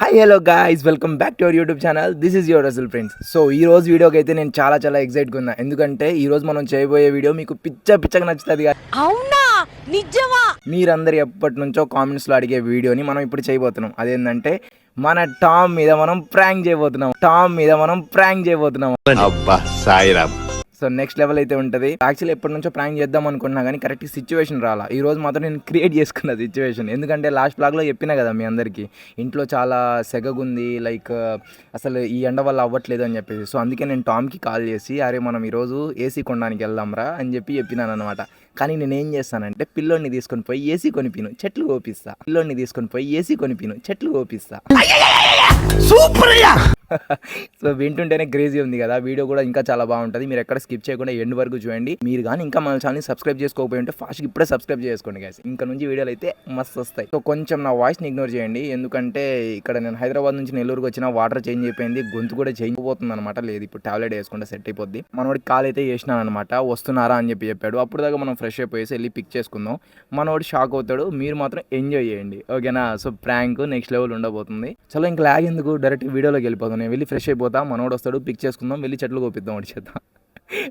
Hi hello guys, welcome back to our YouTube channel. This is your Russell friends. So ఈ రోజు వీడియోకి అయితే నేను చాలా ఎక్సైట్గా ఉన్నా. ఎందుకంటే ఈ రోజు మనం చేయబోయే వీడియో మీకు పిచ్చగా నచ్చుతుంది. అవునా, నిజమా? మీరందరూ ఎప్పటి నుంచో కామెంట్స్లో అడిగే వీడియోని మనం ఇప్పుడు చేయబోతున్నాం. అదేంటంటే మన టామ్ మీద మనం ప్రాంక్ చేయబోతున్నాం. అబ్బా సాయిరామ్. సో నెక్స్ట్ లెవెల్ అయితే ఉంటుంది. యాక్చువల్లీ ఎప్పటి నుంచో ప్రాంక్ చేద్దాం అనుకున్నా కానీ కరెక్ట్ సిచ్యువేషన్ రాలా. ఈ రోజు మాత్రం నేను క్రియేట్ చేసుకున్న సిచ్యువేషన్. ఎందుకంటే లాస్ట్ బ్లాగ్లో చెప్పినా కదా మీ అందరికీ, ఇంట్లో చాలా సెగగుంది, లైక్ అసలు ఈ ఎండ వల్ల అవ్వట్లేదు అని చెప్పేసి. సో అందుకే నేను టామ్కి కాల్ చేసి అరే మనం ఈరోజు ఏసీ కొనడానికి వెళ్దాంరా అని చెప్పినాను అనమాట. కానీ నేను ఏం చేస్తానంటే పిల్లోడిని తీసుకొని పోయి ఏసీ కొనిపిను, చెట్లు కోపిస్తా. సూపర్. సో వింటుంటేనే క్రేజీ ఉంది కదా. వీడియో కూడా ఇంకా చాలా బాగుంటుంది. మీరు ఎక్కడ స్కిప్ చేయకుండా ఎండ్ వరకు చూడండి. మీరు కానీ ఇంకా మన ఛానల్ని సబ్స్క్రైబ్ చేసుకోకపోయి ఉంటే ఫాస్ట్గా ఇప్పుడే సబ్స్క్రైబ్ చేసుకోండి గైస్. ఇంకా నుంచి వీడియోలు అయితే మస్తు వస్తాయి. సో కొంచెం నా వాయిస్ని ఇగ్నోర్ చేయండి. ఎందుకంటే ఇక్కడ నేను హైదరాబాద్ నుంచి నెల్లూరుకి వచ్చిన వాటర్ చేంజ్ అయిపోయింది, గొంతు కూడా చేంజ్ అయిపోతుంది అనమాట. లేదు ఇప్పుడు టాబ్లెట్ వేసుకుంటే సెట్ అయిపోద్ది. మనోడికి కాల్ అయితే చేసినాను అనమాట, వస్తున్నారా అని చెప్పాడు. అప్పుడు దాకా మనం ఫ్రెష్ అయిపోయేసి వెళ్ళి పిక్ చేసుకుందాం. మనోడు షాక్ అవుతాడు, మీరు మాత్రం ఎంజాయ్ చేయండి, ఓకేనా? సో ప్రాంక్ నెక్స్ట్ లెవెల్ ఉండబోతుంది. చలో ఇంకా లాగ్ ఎందుకు, డైరెక్ట్ వీడియోలోకి వెళ్ళిపోతాం. నేను వెళ్ళి ఫ్రెష్ అయిపోతా, మనోడు వస్తాడు, పిక్ చేసుకుందాం, వెళ్ళి చెట్లు కోపిద్దాం, వచ్చేద్దాం.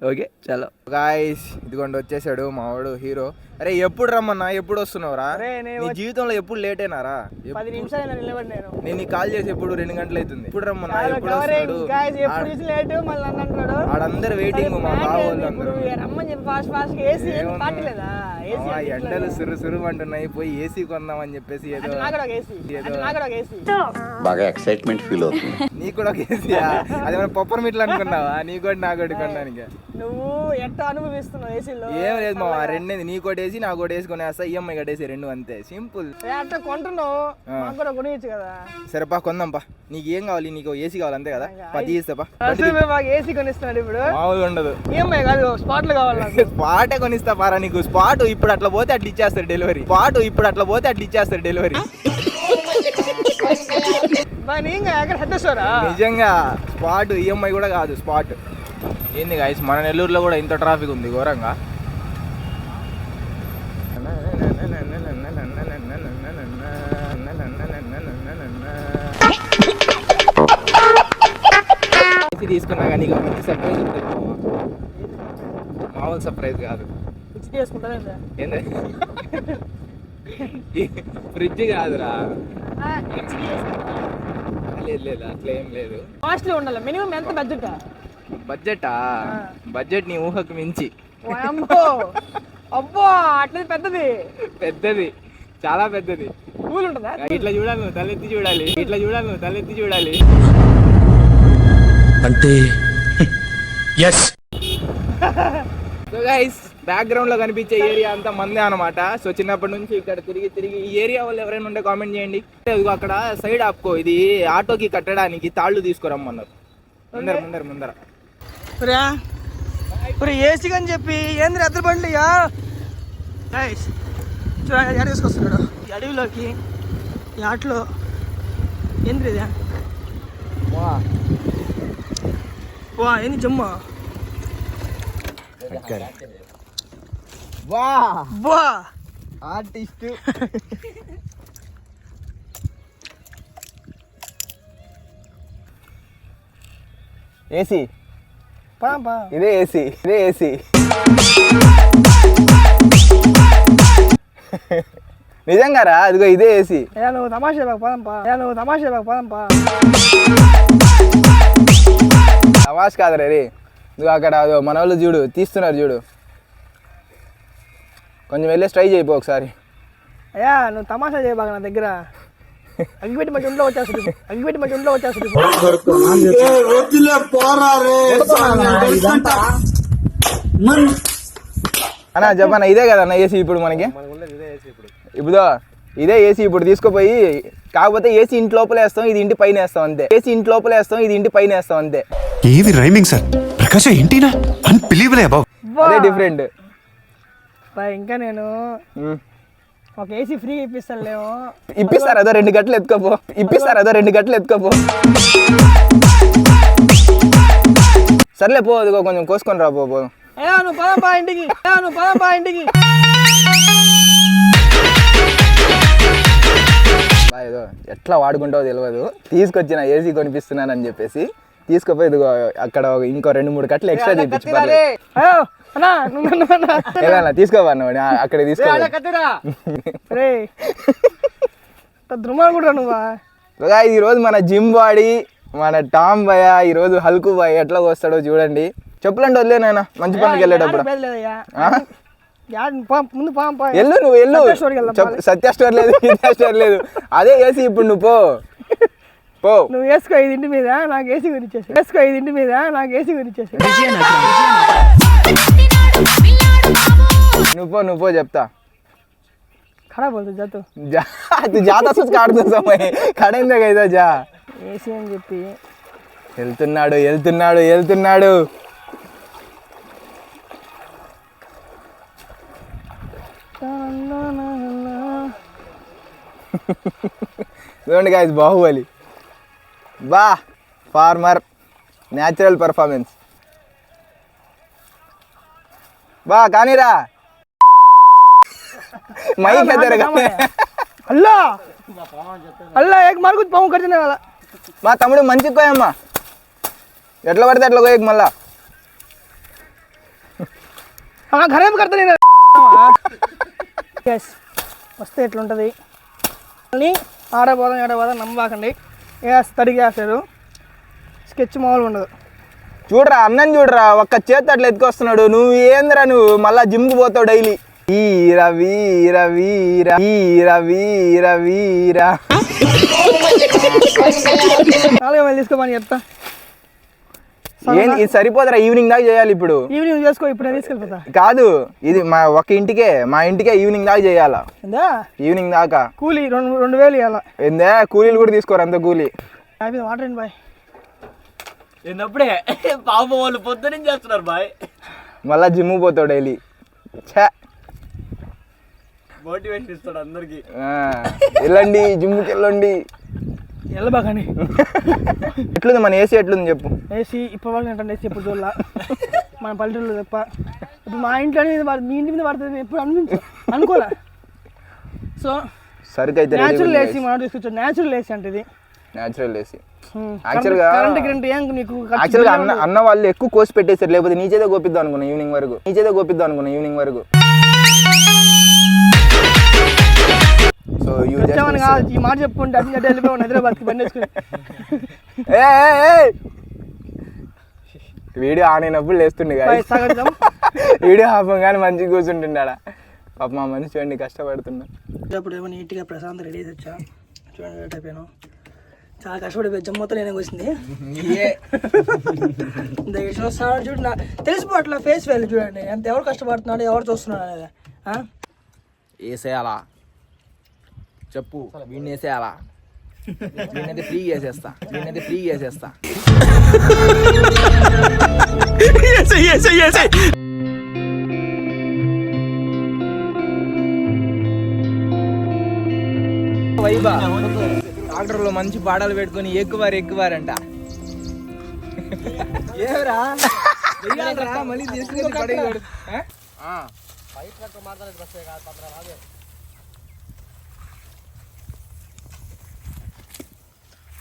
ఓకే చలో గాయ్స్, ఇదిగోండి వచ్చేసాడు మా వాడు హీరో. అరే ఎప్పుడు రమ్మన్నా, ఎప్పుడు వస్తున్నావురా? నీ జీవితంలో ఎప్పుడు లేట్ అయినారా? 10 నిమిషాలు నిలబడి నేను నీ కాల్ చేసి ఎప్పుడు 2 గంటలు అవుతుంది. ఎప్పుడు రమ్మన్నా, ఎప్పుడు వస్తున్నాడు? ఆడందరూ వెయిటింగ్, మా బావోళ్ళు అందరూ. ఎండలు సురు అంటున్నాయి, పోయి ఏసీ కొందాం అని చెప్పేసి ఏదో బాగా ఎక్సైట్మెంట్ ఫీల్ అవుతుంది. నీకు కూడా ఒక ఏసీయా? అది మన పప్పర్ మీట్లు అనుకున్నావా? నీకోటి నాకోటి కొనడానికి. నువ్వు ఎట్లా అనుభవిస్తున్నావు ఏసీలో? ఏం లేదు మా రెండేది, నీకోటి వేసి నాకోటి వేసి కొనేస్తా, ఈఎంఐ కట్టేసి 2 అంతే, సింపుల్. అట్లా కొంటున్నావు, మాకు కూడా కొనియచ్చు కదా. సరేపా కొందాంపా. నీకు ఏం కావాలి? నీకు ఏసీ కావాలి అంతే కదా? 10 ఇస్తాపా. మాకు ఏసీ కొనిస్తున్నాడు ఇప్పుడు. మామూలుగా ఉండదు, ఈఎంఐ కాదు, స్పాట్లు కావాలి. స్పాటే కొనిస్తా పారా నీకు. స్పాట్ ఇప్పుడు అట్లా పోతే అట్లా ఇచ్చేస్తారు డెలివరీ. నిజంగా స్పాట్ ఈఎంఐ కూడా కాదు, స్పాట్. ఏంది గాయస్, మన నెల్లూరులో కూడా ఇంత ట్రాఫిక్ ఉంది ఘోరంగా. తీసుకున్నా కానీ సర్ప్రైజ్ ఉంటుంది, మామూలు సర్ప్రైజ్ కాదు. ఏంది ఫ్రిడ్జ్ కాదురా. లేదు అట్లా ఏం లేదు. కాస్ట్లీ ఉండాలి. మినిమం ఎంత బడ్జెట్ నీ ఊహకు మించి. అబ్బో అట్లా పెద్దది, చాలా పెద్దది. కూల్ ఉంటుందా? ఇట్లా చూడాలి నువ్వు, తలెత్తి చూడాలి. అంటే సో గైస్, బ్యాక్గ్రౌండ్ లో కనిపించే ఏరియా అంతా మందే అనమాట. సో చిన్నప్పటి నుంచి ఇక్కడ తిరిగి ఈ ఏరియా వాళ్ళు ఎవరైనా ఉంటే కామెంట్ చేయండి. అక్కడ సైడ్ ఆపుకో, ఇది ఆటోకి కట్టడానికి తాళ్ళు తీసుకురమ్మన్నారు. ముందర ఏసీ అని చెప్పి ఏంద్ర ఎద్దరు బండి చూడండి తీసుకొస్తున్నాడు ఈ అడవిలోకి. ఈ ఆటలో ఏంద్ర ఇది? వా ఏంది జమ్మ? వా ఆర్టిస్ట్. ఏసీ ఇదే ఏసీ. నిజంగా రా, అదిగో ఇదే ఏసీ. నువ్వు తమాషా పోదాంపా. తమాష్ కాదురా రే. నువ్వు అక్కడ మన వాళ్ళు తీస్తున్నారు చూడు, కొంచెం వెళ్ళి ట్రై చేయబో ఒకసారి. అయ్యా నువ్వు తమాషా చేయబాక, నా దగ్గర అగ్గిపెట్టి మధ్య ఇంట్లో వచ్చేస్తుంది. అన్నా చెప్పన్నా, ఇదే కదన్నా ఏసీ ఇప్పుడు మనకి? ఇప్పుడు ఇదే ఏసీ ఇప్పుడు తీసుకుపోయి, కాకపోతే ఏసీ ఇంటి లోపల వేస్తాం, ఇది ఇంటి పైన వేస్తాం అంతే. ఏది రైమింగ్ సార్? ప్రకాశ్ ఏంటినా అన్బిలీవబుల్ అబౌ. అదే డిఫరెంట్. ఇంకా నేను ఒక ఏసీ ఫ్రీగా ఇప్పిస్తారు అదో 2 గంటలు ఎత్తుకోపో. సర్లే పో, అదిగో కొంచెం కోసుకొని రా పో. నువ్వు పదంపా ఇంటికి. ఏదో ఎట్లా వాడుకుంటావో తెలియదు, తీసుకొచ్చిన ఏసీ కొనిపిస్తున్నానని చెప్పేసి తీసుకుపోయి ఇదిగో అక్కడ ఇంకో 2-3 కట్టలు ఎక్స్ట్రా తీపించి ఏదన్నా తీసుకోవన్నా అక్కడ తీసుకోవాలి. ఈరోజు మన జిమ్ బాడీ, మన టామ్ బాయ్, ఈరోజు హల్కు బాయ్ ఎట్లా వస్తాడో చూడండి. చెప్పులంటే వదిలేనాయన మంచి పనికి వెళ్ళేటప్పుడు. వెళ్ళు నువ్వు వెళ్ళు, సత్య స్టోర్ లేదు, గీతా స్టోర్ లేదు, అదే ఏసీ. ఇప్పుడు నువ్వు పో, నువ్వు వేసుకో 5 మీద నాకు ఏసీ గురించేసి, వేసుకో 5 మీద నాకు ఏసీ గురించేసి. నువ్వు పో చెప్తా. ఖరాబ్ అవుతుంది జాతు జాతా చూసి కాడుతుంది సమయ కడైందే కదా జా ఏసీ అని చెప్పి వెళ్తున్నాడు. చూడండి గాయ్స్, బాహుబలి బా ఫార్మర్ న్యాచురల్ పర్ఫార్మెన్స్ బా కానీరా మైక్ అల్లా అల్లా ఏక మార్ కుछ పాము కర్తనే వాలా. మా తమ్ముడు మంచి కోయమ్మా, ఎట్లా పడితే అట్లా కోయకు మళ్ళా. ఘరే కడతా వస్తే ఎట్లుంటుంది అని ఆడబోదాం నమ్మకండి. తడిగి వేస్తారు, స్కెచ్ మామూలుగా ఉండదు. చూడరా అన్నం చూడరా, ఒక్క చేతి అట్లా ఎత్తుకొస్తున్నాడు. నువ్వు ఏందిరా, నువ్వు మళ్ళా జిమ్కి పోతావు డైలీ. వీరా వీరా వీరా వీరా వీరా వీరా 4 మైలు తీసుకోమని చెప్తా. ఏంది ఇది సరిపోతారా? ఈవినింగ్ దాకా చేయాలి. ఇప్పుడు ఈవినింగ్ చేసుకో, ఇప్పుడు తీసుకెళ్ళిపోతా. కాదు, ఇది మా ఇంటికే ఈవినింగ్ దాకా చేయాలా. ఈవినింగ్ దాకా కూలీ 2000 ఇవ్వాలా. ఏందే కూలీలు కూడా తీసుకోరు, అంత కూలీ. వాటర్ అండి బాయ్, ఎన్నప్పుడే పాపం వాళ్ళు పొద్దున చేస్తున్నారు బాయ్. మళ్ళా జిమ్ పోతావు డైలీ. ఛా, మోటివేషన్ ఇస్తాడు అందరికి. వెళ్ళండి జిమ్కి వెళ్ళండి. వెళ్ళబాకండి. ఎట్లుంది మన ఏసీ, ఎట్లుంది చెప్పు. ఏసీ ఇప్పుడు వాళ్ళు ఏంటంటే ఏసీ ఎప్పుడు చూడాల మన పల్లెటూరులో తప్ప. ఇప్పుడు మా ఇంట్లో మీ ఇంటి మీద పడుతుంది ఎప్పుడు అనుకోలే. సో సరుకు అయితే న్యాచురల్ ఏసీ మనం తీసుకొచ్చాం. న్యాచురల్ ఏసీ అంటే ఇది న్యాచురల్ ఏసీ. యాక్చువల్గా అన్న వాళ్ళు ఎక్కువ కోసి పెట్టేసారు, లేకపోతే నీచేదే గోపిద్దాం అనుకున్నా ఈవినింగ్ వరకు. సో ఈ మాట చెప్పుకుంటే అది వెళ్ళిపోయి హైదరాబాద్కి బండి వేసుకుని. వీడియో ఆన్ అయినప్పుడు లేస్తుండే వీడియో ఆపంగానే మంచిగా కూర్చుంటుండా. పాప మా మనిషి చూడండి కష్టపడుతున్నా. అప్పుడు ఏమో నీట్గా ప్రశాంత్ రెడీ చేసి వచ్చా. చూడండి రెడీ అయిపోయాను, చాలా కష్టపడిపోయి జమ్మతో నేనే వచ్చింది. చూడండి తెలిసిపోవట్లా ఫేస్ వాల్యూ చూడండి, ఎంత ఎవరు కష్టపడుతున్నాడు, ఎవరు చూస్తున్నాడు అనేది. వేసేయాలా చెప్పు, వీడిని వేసేయాలా? వీడినైతే ఫ్రీ వేసేస్తా. వైబా డాక్టర్లో మంచి పాడాలు పెట్టుకొని ఎక్కువారంట. ఏరా మళ్ళీ తీసుకుని పడేవాడు.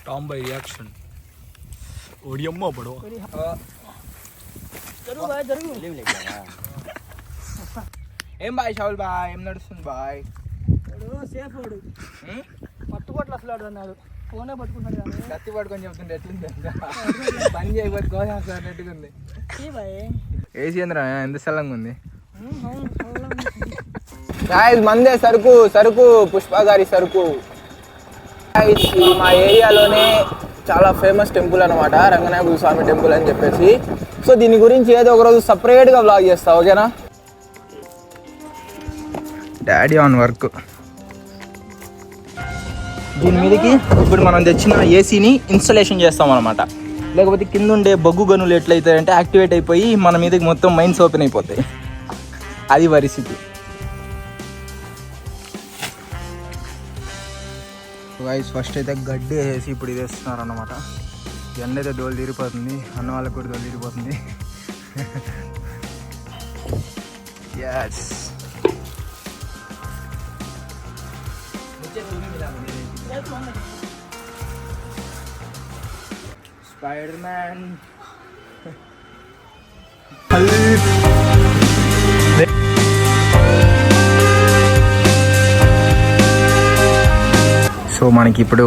టామ్ బై రియాక్షన్ ఓడియమ్మ పడవ ఏం బాయ్ షావుల్ బాయ్, ఏం నడుస్తుంది బాయ్? సేఫ్ వాడు పట్టుకోట్లు అసలు అన్నాడు, ఫోనే పట్టుకుంటాడు. కత్తి పట్టుకొని చెప్తుంటే ఎట్లుంది, పని చేయబోతు కోసేస్తున్నట్టుగా ఉంది. ఏసీ ఏంద్రా ఎంత చల్లంగా ఉంది. మందే సరుకు పుష్ప గారి సరుకు. ఇది మా ఏరియాలోనే చాలా ఫేమస్ టెంపుల్ అనమాట, రంగనాయకుల స్వామి టెంపుల్ అని చెప్పేసి. సో దీని గురించి ఏదో ఒకరోజు సపరేట్గా వ్లాగ్ చేస్తా, ఓకేనా? Daddy on work. దీని మీదకి ఇప్పుడు మనం తెచ్చిన ఏసీని ఇన్స్టలేషన్ చేస్తాం అనమాట. లేకపోతే కింద ఉండే బొగ్గు గనులు ఎట్లయితాయంటే యాక్టివేట్ అయిపోయి మన మీదకి మొత్తం మైన్స్ ఓపెన్ అయిపోతాయి. అది పరిస్థితి. గైస్ ఫస్ట్ అయితే గడ్డి వేసి ఇప్పుడు ఇది వేస్తున్నారు అన్నమాట. ఎండ అయితే దోలు తీరిపోతుంది, అన్న వాళ్ళకి కూడా దోలు తీరిపోతుంది. Yes spider man. సో మనకి ఇప్పుడు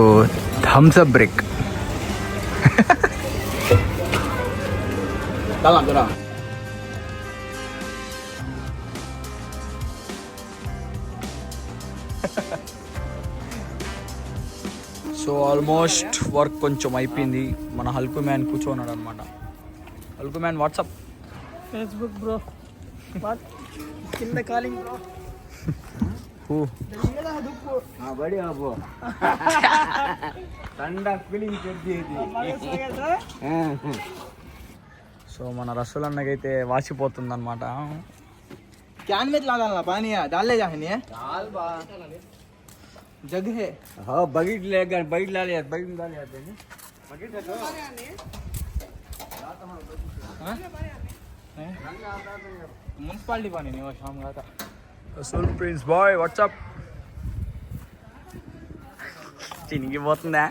Thums Up break. So almost work కొంచెం అయిపోయింది. మన హల్కు మ్యాన్ కూర్చోన్నాడు అనమాట. Hulk man WhatsApp. Facebook bro. కింద కాలింగ్ బ్రో. సో మన రసూల్ అన్నకైతే వాసిపోతుంది అనమాట. క్యాన్ మీద లాగాల పానీ డాలే జాహని जग है. हाँ बगीट ले गए बगीट ला लिया बगीट ला लिया थे बगीट है तो మున్సిపాలిటీ పని నేను షామ్ కాదా. Rasool prince boy WhatsApp. చినిగిపోతుందా?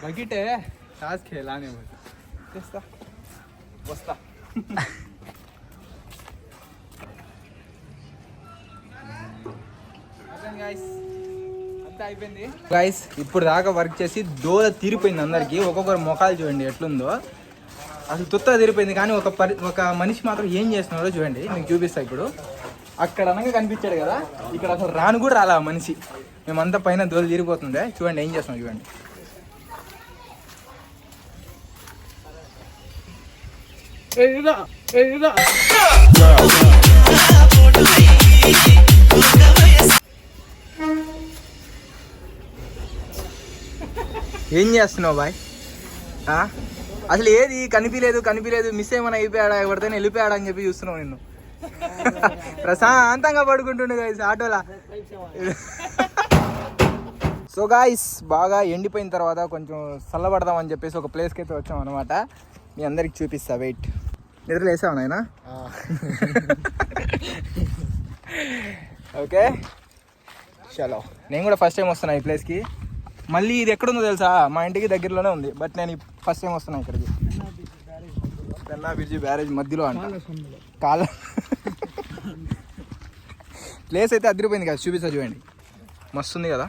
बकेट है ताश खेलाने में वस्ता वस्ता. అయిపోయింది గైస్. ఇప్పుడు దాకా వర్క్ చేసి దోల తీరిపోయింది అందరికి. ఒక్కొక్కరు మొఖాలు చూడండి ఎట్లుందో. అసలు తుత్త తీరిపోయింది. కానీ ఒక మనిషి మాత్రం ఏం చేస్తున్నాడో చూడండి, మీకు చూపిస్తా. ఇప్పుడు అక్కడ అనగా కనిపించాడు కదా, ఇక్కడ అసలు రాను కూడా రాలా మనిషి. మేమంతా పైన దోల తీరిపోతుంది. చూడండి ఏం చేస్తున్నాం చూడండి. ఏం చేస్తున్నావు బాయ్? అసలు ఏది కనిపించలేదు. మిస్ ఏమైనా అయిపోయాడా, ఎవరితోనే వెళ్ళిపోయాడా అని చెప్పి చూస్తున్నావు నిన్ను. ప్రశాంతంగా పడుకుంటుండే గైస్ ఆటోలా. సో గాయస్ బాగా ఎండిపోయిన తర్వాత కొంచెం చల్లబడదామని చెప్పేసి ఒక ప్లేస్కి అయితే వచ్చాం అనమాట. మీ అందరికి చూపిస్తా. వెయిట్, నిద్రలు వేసావు నాయనా? ఓకే చలో. నేను కూడా ఫస్ట్ టైం వస్తున్నా ఈ ప్లేస్కి. మళ్ళీ ఇది ఎక్కడుందో తెలుసా? మా ఇంటికి దగ్గరలోనే ఉంది. బట్ నేను ఫస్ట్ టైం వస్తున్నా ఇక్కడికి. పెన్నా బ్రిడ్జి బ్యారేజ్ మధ్యలో అంట. ప్లేస్ అయితే అదిరిపోయింది కదా, చూపిస్తా చూడండి. మస్తుంది కదా.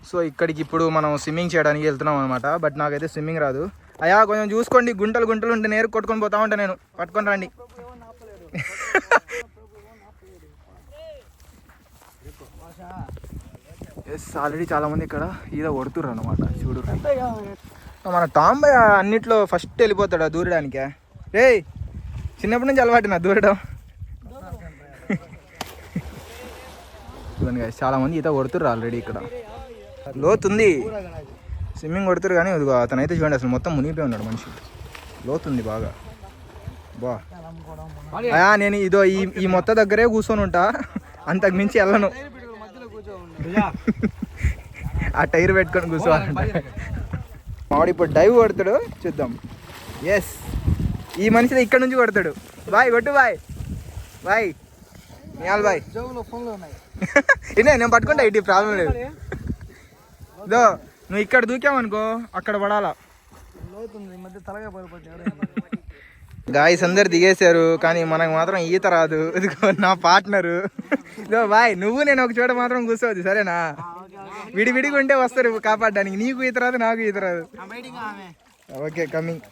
సో ఇక్కడికి ఇప్పుడు మనం స్విమ్మింగ్ చేయడానికి వెళ్తున్నాం అనమాట. బట్ నాకైతే స్విమ్మింగ్ రాదు. అయ్యా కొంచెం చూసుకోండి, గుంటలు ఉంటే నేరు కొట్టుకొని పోతా ఉంటా నేను. పట్టుకొని రండి. ఎస్ ఆల్రెడీ చాలామంది ఇక్కడ ఈద కొడుతుర్రు అనమాట. చూడు మన టాంబాయ్ అన్నిట్లో ఫస్ట్ వెళ్ళిపోతాడు దూరడానికే. రే చిన్నప్పటి నుంచి అలవాటు నా దూరడం. చూడండి చాలామంది ఈత కొడుతుర్రు ఆల్రెడీ. ఇక్కడ లోతుంది, స్విమ్మింగ్ కొడుతురు. కానీ ఇదిగో అతనైతే చూడండి అసలు మొత్తం మునిగిపోయి ఉన్నాడు మనిషి. లోతుంది బాగా. బా అయా నేను ఇదో ఈ మొత్తం దగ్గరే కూర్చొని ఉంటా, అంతకు మించి వెళ్ళను. ఆ టైర్ పెట్టుకొని కూర్చోవాలంట. మావాడు ఇప్పుడు డైవ్ కొడతాడు, చూద్దాం. ఎస్ ఈ మనిషి ఇక్కడ నుంచి కొడతాడు. బాయ్ కొట్టు బాయ్. Bye నియాల్ bye. ఇదే నేను పట్టుకుంటా, ఇటు ప్రాబ్లం లేదు. ఇదో నువ్వు ఇక్కడ దూకామనుకో అక్కడ పడాలా. గాయస్ అందరు దిగేశారు, కానీ మనకు మాత్రం ఈత రాదు. ఇదిగో నా పార్ట్నరు. ఇదో బాయ్, నువ్వు నేను ఒక చోట మాత్రం కూర్చోవద్దు సరేనా? విడివిడిగా ఉంటే వస్తారు కాపాడడానికి. నీకు ఈత రాదు, నాకు ఈత రాదు. Okay coming.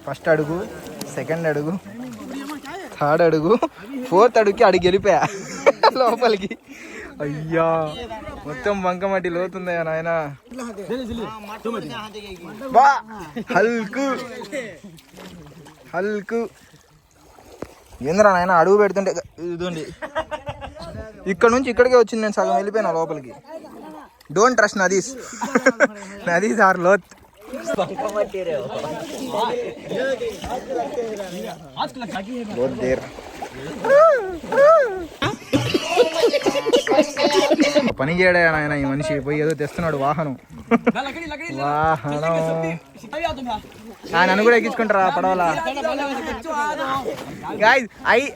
ఫస్ట్ అడుగు, సెకండ్ అడుగు, థర్డ్ అడుగు, ఫోర్త్ అడుగుకి అడిగి వెళ్ళిపోయా లోపలికి. అయ్యా మొత్తం బంకమట్టి లోతుందా నాయన. బా హల్కు హల్కు ఏంద్రా నాయన అడుగు పెడుతుంటే. ఇదండి ఇక్కడ నుంచి ఇక్కడికే వచ్చింది, నేను సగం వెళ్ళిపోయినా లోపలికి. డోంట్ ట్రస్ట్ నదీస్. నదీస్ ఆర్ లోత్. Both there. పని చేయడా ఆయన ఈ మనిషి పోయి ఏదో తెస్తున్నాడు వాహనం. నన్ను కూడా ఎక్కించుకుంటారా పడవలా? गाइस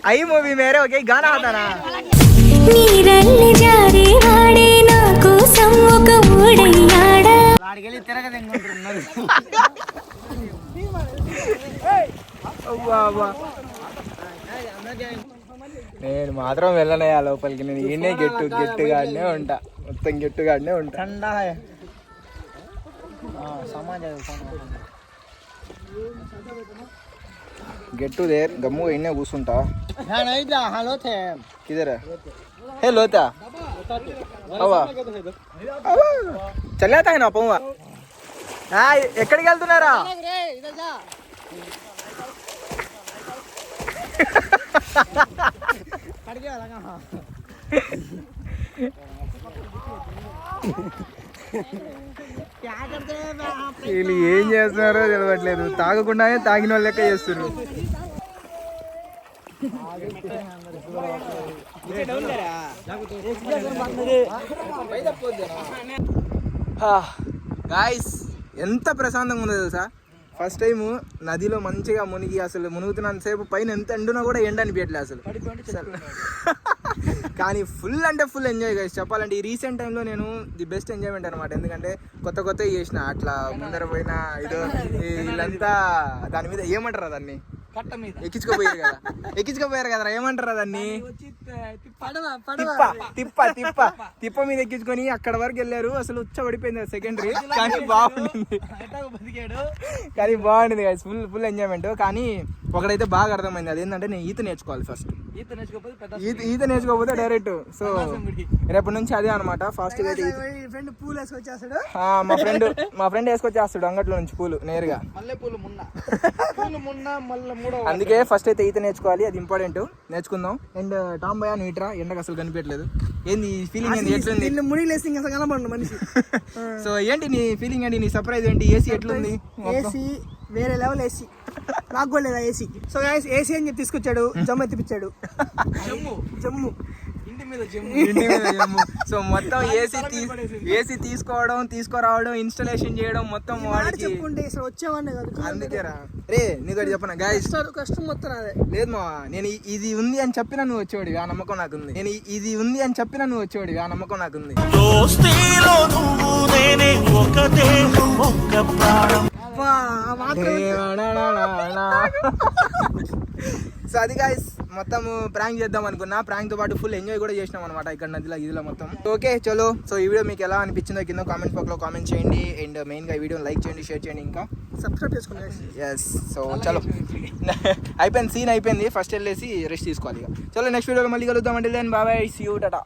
आई मूवी मेरे ओके गाना आता ना నీరల్లి జారి వాడే నా కోసం ఒక ఊడయ్యాడా వాడికెళ్ళి తిరగదెంగుంటున్నారు. నేను మాత్రం వెళ్ళనయ్యా లోపలికి. నేను ఈయనే గెట్టుగానే ఉంటా, మొత్తం గెట్టుగానే ఉంటా. గెట్టు దేర్ గమ్ము ఇన్నే కూర్చుంటా. కిదర్ హే లోతా అవ్వా చల్లేతా ఆయన పవ్వ. ఎక్కడికి వెళ్తున్నారా? వీళ్ళు ఏం చేస్తున్నారో తెలియట్లేదు. తాగకుండానే తాగిన వాళ్ళు లెక్క చేస్తున్నారు. గాయస్ ఎంత ప్రశాంతంగా ఉందో తెలుసా? ఫస్ట్ టైం నదిలో మంచిగా మునిగి అసలు మునుగుతున్నంత సేపు పైన ఎంత ఎండునా కూడా ఎండ అనిపించట్లేదు అసలు. కానీ ఫుల్ అంటే ఫుల్ ఎంజాయ్ గైస్. చెప్పాలంటే ఈ రీసెంట్ టైంలో నేను ది బెస్ట్ ఎంజాయ్మెంట్ అనమాట. ఎందుకంటే కొత్త చేసిన అట్లా ముందర పోయిన ఇదో వీళ్ళంతా దాని మీద ఏమంటారా దాన్ని ఎక్కించుకోపోయారు కదా ఏమంటారా దాన్ని? తిప్ప మీద ఎక్కించుకొని అక్కడ వరకు వెళ్ళారు. అసలు ఉచ్చబడిపోయింది సెకండరీ. కానీ బాగుండింది గైస్. Full enjoyment. కానీ ఒకడైతే బాగా అర్థమైంది. అదేంటంటే నేను ఈత నేర్చుకోవాలి ఫస్ట్. ఈత నేర్చుకోకపోతే డైరెక్ట్. సో రేపటి నుంచి అదే అనమాట. ఫాస్ట్ గా మా ఫ్రెండ్ వేసుకొచ్చేస్తాడు అంగట్లో నుంచి పూలు నేరుగా. అందుకే ఫస్ట్ అయితే ఈత నేర్చుకోవాలి, అది ఇంపార్టెంట్. నేర్చుకుందాం. అండ్ టామ్ భయ్యా నువ్వు ఇట్రా, ఎండకు అసలు కనిపించట్లేదు. ఏంది ఫీలింగ్ ఏంది? ఎట్లుంది? సో ఏంటి నీ ఫీలింగ్ ఏంటి? నీ సర్ప్రైజ్ ఏంటి? ఏసీ ఎట్లుంది? ఏసీ వేరే లెవెల్ ఏసీ. నాకు కూడా లేదా ఏసీ. సో గైస్ ఏసీ అని చెప్పి తీసుకొచ్చాడు, జమ్ము ఎత్తిపించాడు. జమ్ము ఇంటి మీద జమ్ము. సో మొత్తం ఏసీ తీసుకురావడం ఇన్స్టాలేషన్ చేయడం మొత్తం చెప్పుకుంటే అసలు వచ్చేవాడిని కాదు. అందుకేరా రే నీకు చెప్పనా గైస్, కష్టం మొత్తం అదే లేదు మా. నేను ఇది ఉంది అని చెప్పినా నువ్వు వచ్చేవాడివి, ఆ నమ్మకం నాకుంది. నేను ఇది ఉంది అని చెప్పినా నువ్వు వచ్చేవాడివి, ఆ నమ్మకం నాకుంది. సో అది గైస్ మొత్తం ప్రాంక్ చేద్దాం అనుకున్నా. ప్రాంక్ తో పాటు ఫుల్ ఎంజాయ్ కూడా చేసినాం అనమాట ఇక్కడ నదిలో ఇదిలో మొత్తం. ఓకే చలో. సో ఈ వీడియో మీకు ఎలా అనిపించిందో కింద కామెంట్ బాక్స్ లో కామెంట్ చేయండి. అండ్ మెయిన్ గా ఈ వీడియో లైక్ చేయండి, షేర్ చేయండి, ఇంకా సబ్స్క్రైబ్ చేసుకోండి. ఎస్. సో చలో అయిపోయింది, సీన్ అయిపోయింది. ఫస్ట్ వెళ్ళేసి రెస్ట్ తీసుకోవాలి. చలో నెక్స్ట్ వీడియోలో మళ్ళీ కలుద్దాం. అంటే then bye, see you, Tata.